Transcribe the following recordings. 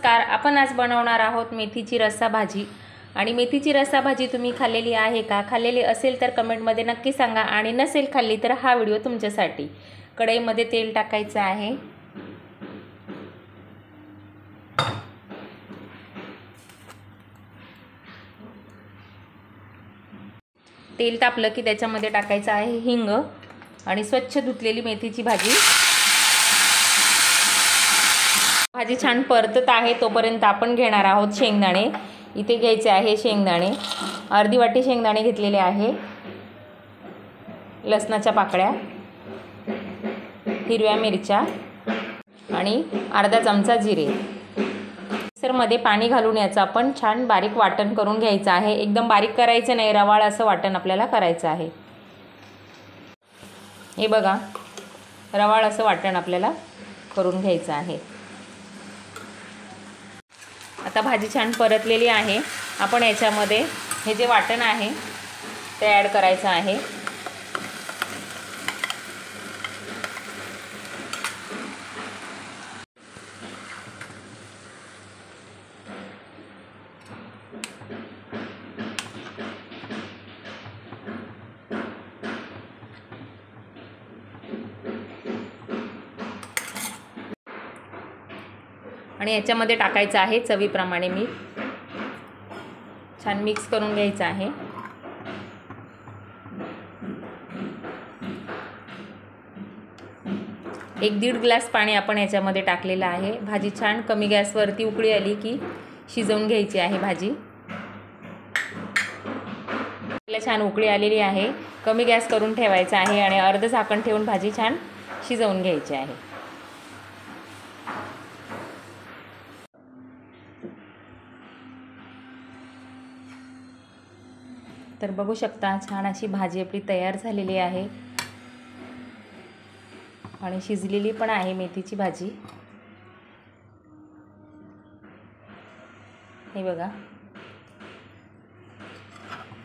नमस्कार. आपण आज बनवणार आहोत मेथीची रस्सा भाजी. आणि मेथीची रस्सा भाजी तुम्ही खाल्लेली आहे का? खाल्लेली असेल तर कमेंटमध्ये नक्की सांगा आणि नसेल खाल्ली तर हा व्हिडिओ तुमच्यासाठी. कढईमध्ये तेल टाकायचं आहे. तेल तापलं की त्याच्यामध्ये टाकायचं आहे हिंग आणि स्वच्छ धुतलेली मेथीची भाजी. भाजी छान परतत आहे तोपर्यंत आपण घेणार आहोत शेंगदाणे. इथे घ्यायचे आहे शेंगदाणे. अर्धी वाटी शेंगदाणे घेतलेले आहे. लसणाच्या पाकळ्या, हिरव्या मिरच्या आणि अर्धा चमचा जिरे. मिक्सरमध्ये पाणी घालून याचं आपण छान बारीक वाटण करून घ्यायचं आहे. एकदम बारीक करायचं नाही, रवाळ असं वाटण आपल्याला करायचं आहे. हे बघा, रवाळ असं वाटण आपल्याला करून घ्यायचं आहे. आता भाजी छान परतलेली आहे. आपण याच्यामध्ये हे जे वाटण आहे ते ॲड करायचं आहे. आणि याच्यामध्ये टाकायचं आहे चवीप्रमाणे मीठ. छान मिक्स करून घ्यायचं आहे. एक 1.5 ग्लास पाणी आपण याच्यामध्ये टाकलेलं आहे. भाजी छान कमी गॅसवरती उकळी आली की शिजवून घ्यायची आहे भाजी. छान उकळी आलेली आहे. कमी गॅस करून ठेवायचा आहे आणि अर्ध झाकण ठेवून भाजी छान शिजवून घ्यायची आहे. तर बघू शकता छान अशी भाजी आपली तयार झालेली आहे आणि शिजलेली पण आहे मेथीची भाजी. हे बघा,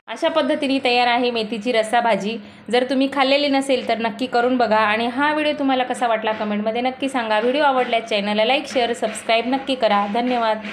अशा पद्धतीने तयार आहे मेथीची रस्सा भाजी. जर तुम्ही खाल्लेली नसेल तर नक्की करून बघा. आणि हा व्हिडिओ तुम्हाला कसा वाटला कमेंटमध्ये नक्की सांगा. व्हिडिओ आवडल्यास चॅनलला लाईक, शेअर, सबस्क्राईब नक्की करा. धन्यवाद.